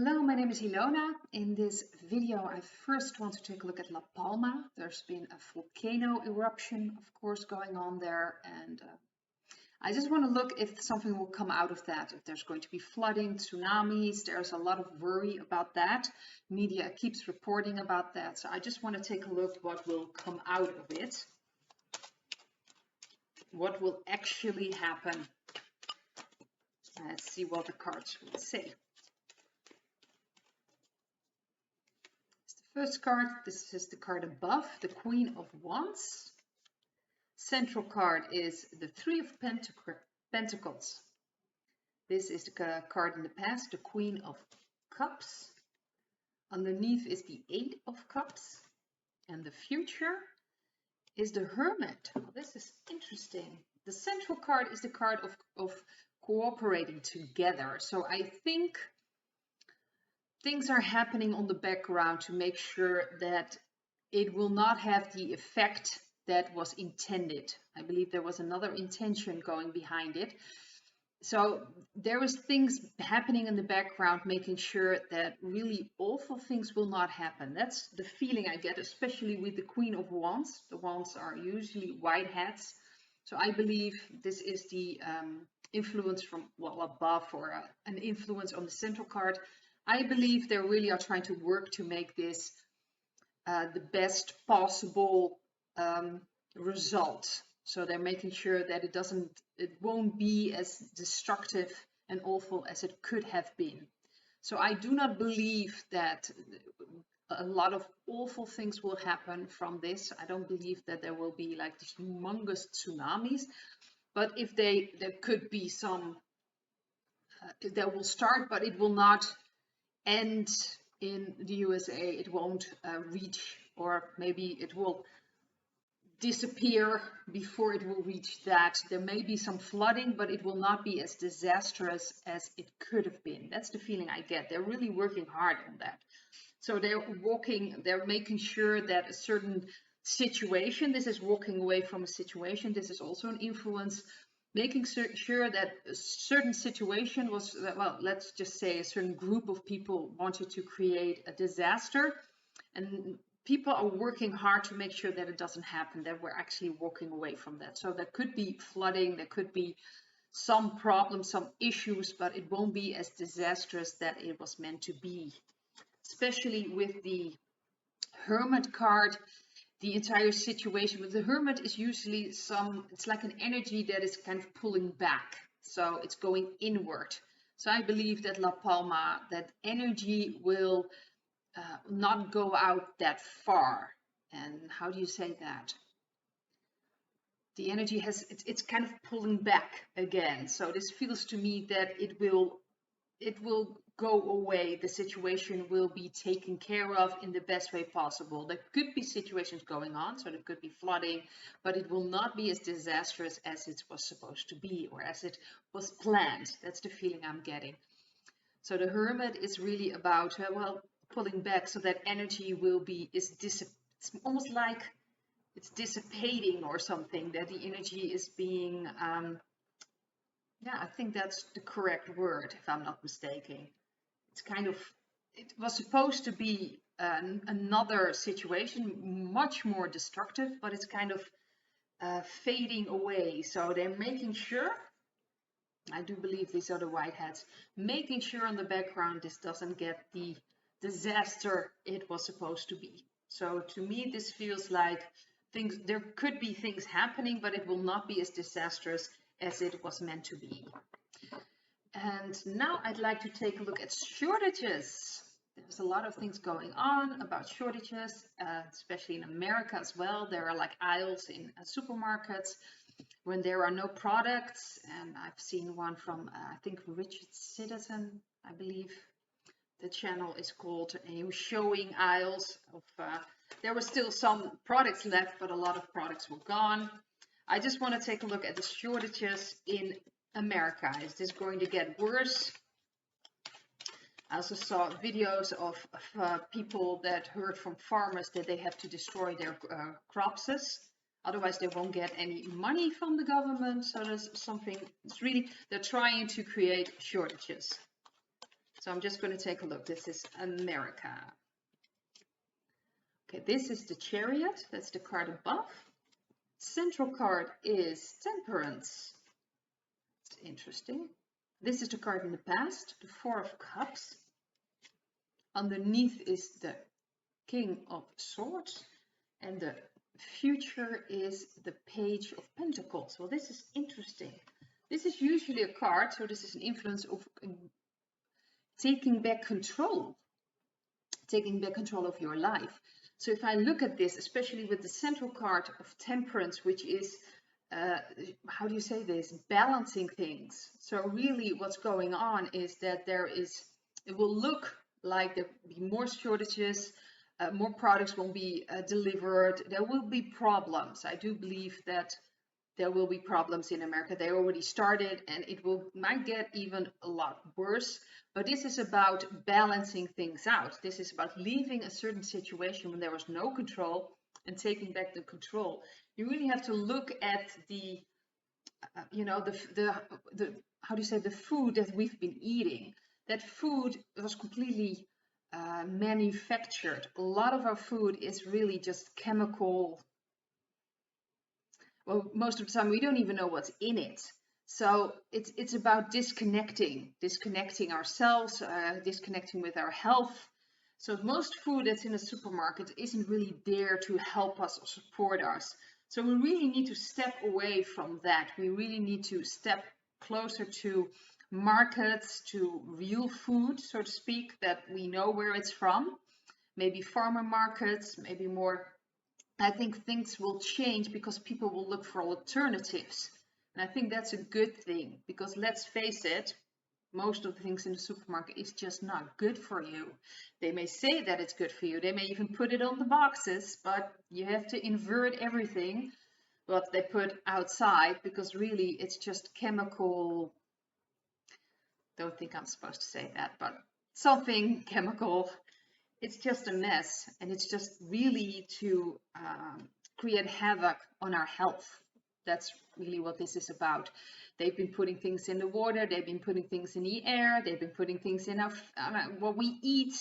Hello, my name is Ilona. In this video, I first want to take a look at La Palma. There's been a volcano eruption, of course, going on there. And I just want to look if something will come out of that. If there's going to be flooding, tsunamis, there's a lot of worry about that. Media keeps reporting about that. So I just want to take a look what will come out of it. What will actually happen. Let's see what the cards will say. First card, this is the card above, the Queen of Wands. Central card is the Three of Pentacles. This is the card in the past, the Queen of Cups. Underneath is the Eight of Cups. And the future is the Hermit. Well, this is interesting. The central card is the card of cooperating together. So I think things are happening on the background to make sure that it will not have the effect that was intended. I believe there was another intention going behind it. So there was things happening in the background, making sure that really awful things will not happen. That's the feeling I get, especially with the Queen of Wands. The Wands are usually white hats. So I believe this is the influence from above, or an influence on the central card. I believe they really are trying to work to make this the best possible result. So they're making sure that it won't be as destructive and awful as it could have been. So I do not believe that a lot of awful things will happen from this. I don't believe that there will be like these humongous tsunamis, but if there could be some, that will start, but it will not end in the USA. It won't reach, or maybe it will disappear before it will reach that. There may be some flooding, but it will not be as disastrous as it could have been. That's the feeling I get. They're really working hard on that. So they're making sure that a certain situation, this is walking away from a situation, this is also an influence, making sure that a certain situation was, well, let's just say a certain group of people wanted to create a disaster, and people are working hard to make sure that it doesn't happen, that we're actually walking away from that. So there could be flooding, there could be some problems, some issues, but it won't be as disastrous that it was meant to be. Especially with the Hermit card, the entire situation with the Hermit is usually it's like an energy that is kind of pulling back. So it's going inward. So I believe that La Palma, that energy will not go out that far. And how do you say that? The energy it's kind of pulling back again. So this feels to me that it will go away. The situation will be taken care of in the best way possible. There could be situations going on, so there could be flooding, but it will not be as disastrous as it was supposed to be, or as it was planned. That's the feeling I'm getting. So the Hermit is really about pulling back, so that energy it's almost like it's dissipating or something, that the energy is being I think that's the correct word, if I'm not mistaken. It's kind of, it was supposed to be another situation, much more destructive, but it's kind of fading away. So they're making sure, I do believe these are the white hats, making sure on the background this doesn't get the disaster it was supposed to be. So to me, this feels like there could be things happening, but it will not be as disastrous as it was meant to be. And now I'd like to take a look at shortages. There's a lot of things going on about shortages, especially in America as well. There are like aisles in supermarkets when there are no products. And I've seen one from, I think, Richard Citizen, I believe the channel is called. And he was showing aisles of, there were still some products left, but a lot of products were gone. I just want to take a look at the shortages in America. Is this going to get worse? I also saw videos of people that heard from farmers that they have to destroy their crops. Otherwise, they won't get any money from the government. So there's something, it's really, they're trying to create shortages. So I'm just going to take a look. This is America. Okay, this is the Chariot. That's the card above. Central card is Temperance. It's interesting. This is the card in the past, the Four of Cups. Underneath is the King of Swords. And the future is the Page of Pentacles. Well, this is interesting. This is usually a card, so this is an influence of taking back control of your life. So if I look at this, especially with the central card of Temperance, which is, how do you say this, balancing things. So really what's going on is that it will look like there will be more shortages, more products won't be delivered, there will be problems. I do believe that there will be problems in America. They already started, and it might get even a lot worse. But this is about balancing things out. This is about leaving a certain situation when there was no control and taking back the control. You really have to look at the how do you say, the food that we've been eating. That food was completely manufactured. A lot of our food is really just chemical. Well, most of the time we don't even know what's in it. So it's about disconnecting ourselves, disconnecting with our health. So most food that's in a supermarket isn't really there to help us or support us. So we really need to step away from that. We really need to step closer to markets, to real food, so to speak, that we know where it's from. Maybe farmer markets, maybe more. I think things will change because people will look for alternatives. And I think that's a good thing, because let's face it, most of the things in the supermarket is just not good for you. They may say that it's good for you. They may even put it on the boxes, but you have to invert everything what they put outside, because really it's just chemical. Don't think I'm supposed to say that, but something chemical. It's just a mess, and it's just really to create havoc on our health. That's really what this is about. They've been putting things in the water, they've been putting things in the air, they've been putting things in what we eat.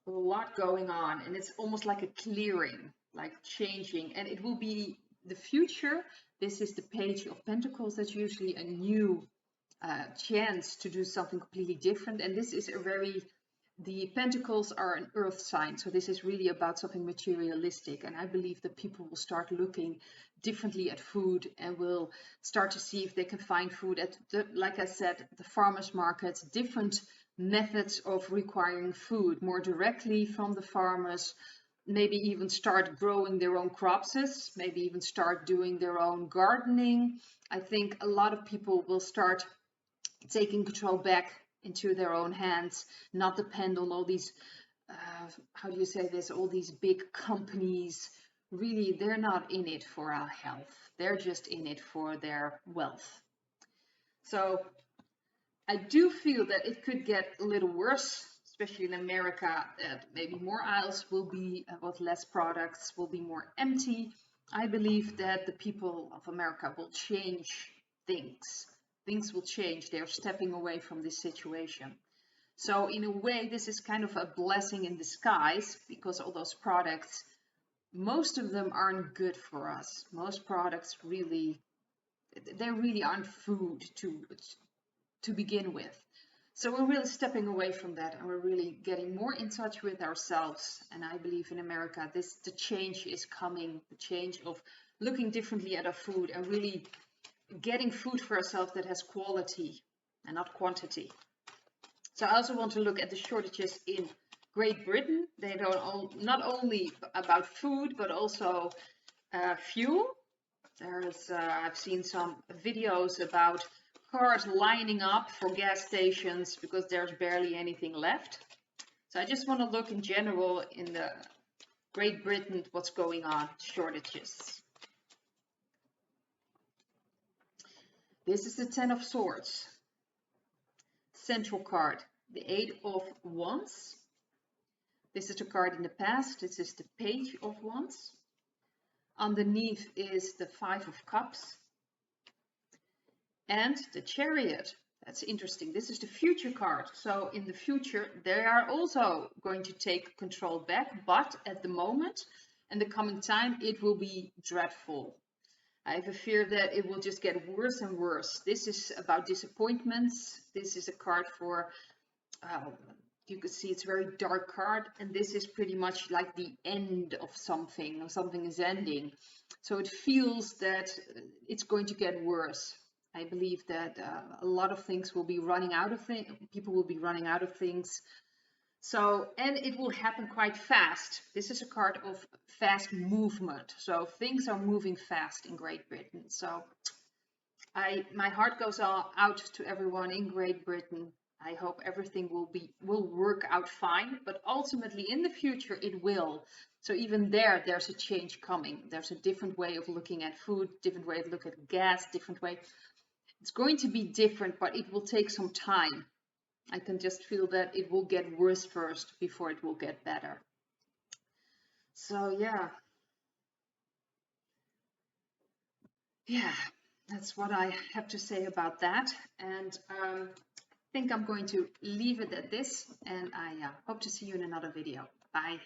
A lot going on, and it's almost like a clearing, like changing, and it will be the future. This is the Page of Pentacles. That's usually a new chance to do something completely different, and this is the Pentacles are an earth sign, so this is really about something materialistic, and I believe that people will start looking differently at food and will start to see if they can find food at, like I said, the farmers markets, different methods of requiring food more directly from the farmers, maybe even start growing their own crops, maybe even start doing their own gardening. I think a lot of people will start taking control back into their own hands, not depend on all these, how do you say this, all these big companies. Really, they're not in it for our health. They're just in it for their wealth. So I do feel that it could get a little worse, especially in America, that maybe more aisles will be with less products, will be more empty. I believe that the people of America will change things. Things will change. They're stepping away from this situation. So in a way, this is kind of a blessing in disguise, because all those products, most of them aren't good for us. Most products really, they really aren't food to begin with. So we're really stepping away from that, and we're really getting more in touch with ourselves. And I believe in America, the change is coming, the change of looking differently at our food and really getting food for ourselves that has quality and not quantity. So I also want to look at the shortages in Great Britain. They don't not only about food, but also fuel. I've seen some videos about cars lining up for gas stations because there's barely anything left. So I just want to look in general in the Great Britain, what's going on, shortages. This is the Ten of Swords. Central card, the Eight of Wands. This is the card in the past. This is the Page of Wands. Underneath is the Five of Cups. And the Chariot. That's interesting. This is the future card. So in the future, they are also going to take control back, but at the moment, in the coming time, it will be dreadful. I have a fear that it will just get worse and worse. This is about disappointments. This is a card for, you can see it's a very dark card, and this is pretty much like the end of something, or something is ending. So it feels that it's going to get worse. I believe that a lot of things will be running out of things, people will be running out of things. So, and it will happen quite fast. This is a card of fast movement. So things are moving fast in Great Britain. So my heart goes out to everyone in Great Britain. I hope everything will work out fine, but ultimately in the future it will. So even there's a change coming. There's a different way of looking at food, different way of looking at gas, different way. It's going to be different, but it will take some time. I can just feel that it will get worse first before it will get better. So yeah, that's what I have to say about that. And I think I'm going to leave it at this, and I hope to see you in another video. Bye.